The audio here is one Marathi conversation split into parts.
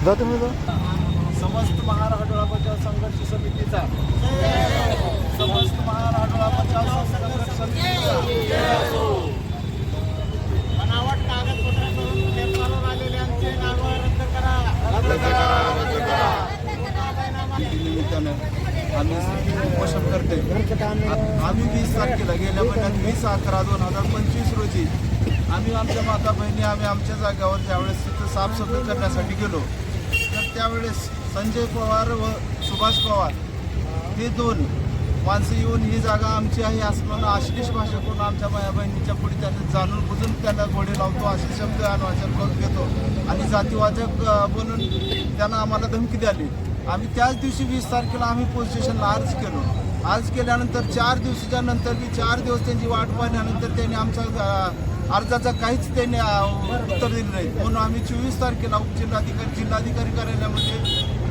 जातो मी समस्त महाराष्ट्र बचाव संघर्ष समितीचा समस्त महाराष्ट्र बचाव संघर्ष समितीचा बनावट कागदपत्र करून फेरफार आलेल्यांचे नाव रद्द करा. निमित्तानं आम्ही उपोषण करते. आम्ही 20 तारखेला गेल्या महिन्यात 20/11/2025 रोजी आम्ही आमच्या माता बहिणी आम्ही आमच्या जागेवर ज्यावेळेस तिथं साफसफाई करण्यासाठी गेलो तर त्यावेळेस संजय पवार व सुभाष पवार हे दोन माणसं येऊन ही जागा आमची आहे असं म्हणून अश्लील भाषा करून आमच्या माया बहिणीच्या पुढे त्यांनी जाणून बुजून त्यांना घोडे लावतो असे शब्द अनवाचन करून घेतो आणि जातीवाचक बोलून त्यांना आम्हाला धमकी द्याली. आम्ही त्याच दिवशी 20 तारखेला आम्ही पोलीस स्टेशनला अर्ज केल्यानंतर 4 दिवसाच्या नंतर मी 4 दिवस त्यांची वाट पाहिल्यानंतर त्यांनी आमचा अर्जाचा काहीच त्यांनी उत्तर दिलं नाही. म्हणून आम्ही 24 तारखेला जिल्हाधिकारी कार्यालयामध्ये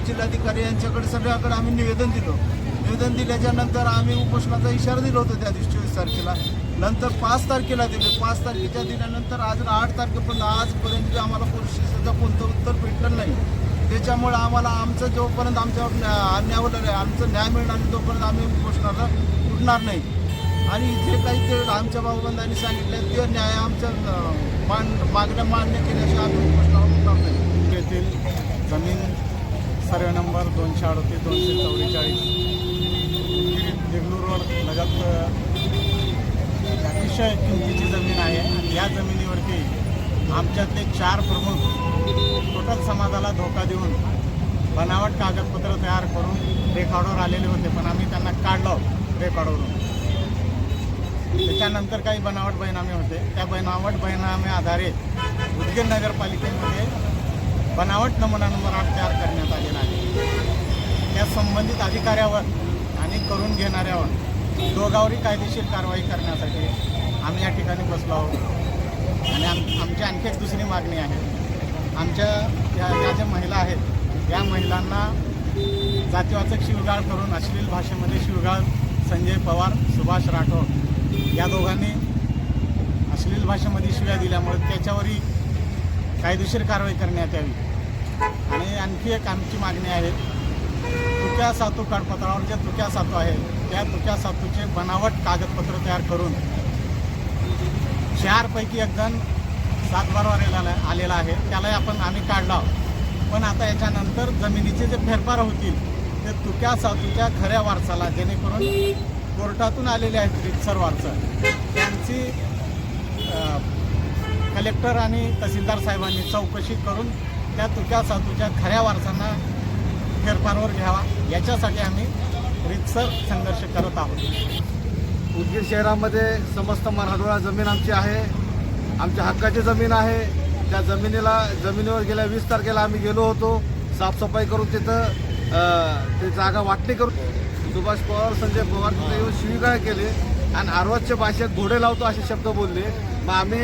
जिल्हाधिकारी यांच्याकडे सगळ्याकडे आम्ही निवेदन दिल्याच्या नंतर आम्ही उपोषणाचा इशारा दिला होता त्या दिवशी 24 तारखेला. नंतर 5 तारखेला दिले. 5 तारखेच्या दिल्यानंतर अजून 8 तारखेपर्यंत आजपर्यंत आम्हाला पोलीस स्टेशनचं कोणतं उत्तर भेटलं नाही. त्याच्यामुळे आम्हाला आमचं जोपर्यंत आमच्यावर अन्याय आहे आमचं न्याय मिळणार नाही तोपर्यंत आम्ही उपोषणाला उठणार नाही. आणि जे काही ते आमच्या भाऊबंधांनी सांगितलं ते न्याय आमच्या मागण्या मान्य केल्याशिवाय आम्ही उपोषणाला उठणार नाही. येथील जमीन सर्वे नंबर 238-244 देगलूर रोड लगत अतिशय किमतीची जमीन आहे आणि या जमिनीवरती आमच्यातले 4 प्रमुख टोटल समाजाला धोका देऊन बनावट कागदपत्र तयार करून रेकॉर्डवर आलेले होते, पण आम्ही त्यांना काढलं रेकॉर्डवरून. त्याच्यानंतर काही बनावट बैनामे होते. त्या बनावट बैनामे आधारे उदगीर नगरपालिकेमध्ये बनावट नमुना नंबर 8 तयार करण्यात आलेला आहे. त्या संबंधित अधिकाऱ्यावर आणि करून घेणाऱ्यावर दोघावरी कायदेशीर कारवाई करण्यासाठी आम्ही या ठिकाणी बसलो आहोत. आणि आमची आणखी एक दुसरी मागणी आहे. आमच्या या ज्या महिला आहेत या महिलांना जातीवाचक शिवीगाळ करून अश्लील भाषेमध्ये शिवीगाळ संजय पवार सुभाष राठोड या दोघांनी अश्लील भाषेमध्ये शिव्या दिल्यामुळे त्याच्यावरही कायदेशीर कारवाई करण्यात यावी. आणि आणखी एक आमची मागणी आहे. तुक्या सातू कागदपत्रावर जे तुक्या सातू आहे त्या तुक्या सातूचे बनावट कागदपत्र तयार करून 4 पैकी एक जण 7 बारवारीला आलेला आहे त्याला आम्ही काढला. पण आता याच्यानंतर जमिनीचे जे फेरफार होतील ते तुक्या सातूच्या खऱ्या वारसाला जेणेकरून कोर्टातून आलेले आहेत रितसर वारसा त्यांची कलेक्टर आणि तहसीलदार साहेबांनी चौकशी करून त्या तुक्या सातूच्या खऱ्या वारसांना फेरफारवर घ्यावा याच्यासाठी आम्ही रितसर संघर्ष करत आहोत. उदगीर शहरामध्ये समस्त मराठवाडा जमीन आमची आहे. आमच्या हक्काची जमीन आहे. त्या जमिनीवर गेल्या 20 तारखेला आम्ही गेलो होतो. साफसफाई करून तिथं ते जागा वाटणी करून सुभाष पवार संजय पवार तिथे येऊन शिवीगाळ केले आणि आरवाच्या भाषेत घोडे लावतो असे शब्द बोलले. मग आम्ही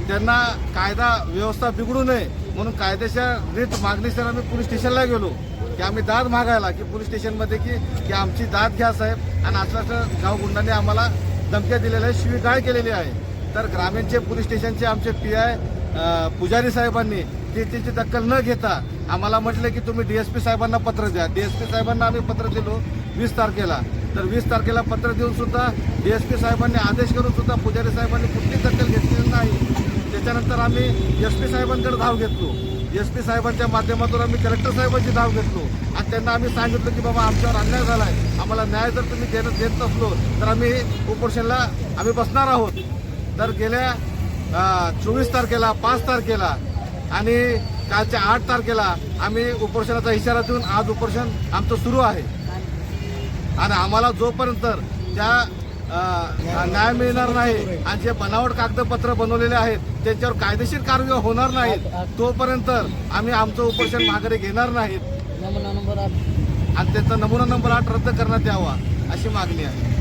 त्यांना कायदा व्यवस्था बिघडू नये म्हणून कायदेशीर रीत मागणीसर आम्ही पोलीस स्टेशनला गेलो की आम्ही दाद मागायला की पोलीस स्टेशनमध्ये की आमची दाद घ्या साहेब. आणि असं गाव गुंडांनी आम्हाला धमक्या दिलेल्या आहे, शिवीगाळ केलेली आहे. तर ग्रामीणचे पोलीस स्टेशनचे आमचे PI पुजारी साहेबांनी त्याची दखल न घेता आम्हाला म्हटलं की तुम्ही DSP साहेबांना पत्र द्या. DSP साहेबांना आम्ही पत्र दिलो 20 तारखेला. तर 20 तारखेला पत्र देऊन सुद्धा DSP साहेबांनी आदेश करून सुद्धा पुजारी साहेबांनी कुठलीच दखल घेतलेली नाही. त्याच्यानंतर आम्ही SP साहेबांकडे धाव घेतलो. SP साहेबांच्या माध्यमातून आम्ही कलेक्टर साहेबांची धाव घेतलो आणि त्यांना आम्ही सांगितलं की बाबा आमच्यावर अन्याय झाला आहे, आम्हाला न्याय जर तुम्ही देत नसलो तर आम्ही उपोषणाला आम्ही बसणार आहोत. तर गेल्या 24 तारखेला 5 तारखेला आणि कालच्या 8 तारखेला आम्ही उपोषणाचा इशारा देऊन आज उपोषण आमचं सुरू आहे. आणि आम्हाला जोपर्यंत त्या न्याय मिळणार नाही आणि जे बनावट कागदपत्र बनवलेले आहेत त्यांच्यावर कायदेशीर कारवाई होणार नाहीत तोपर्यंत आम्ही आमचं उपोषण माघारी घेणार नाहीत आणि त्यांचा नमुना नंबर 8 रद्द करण्यात यावा अशी मागणी आहे.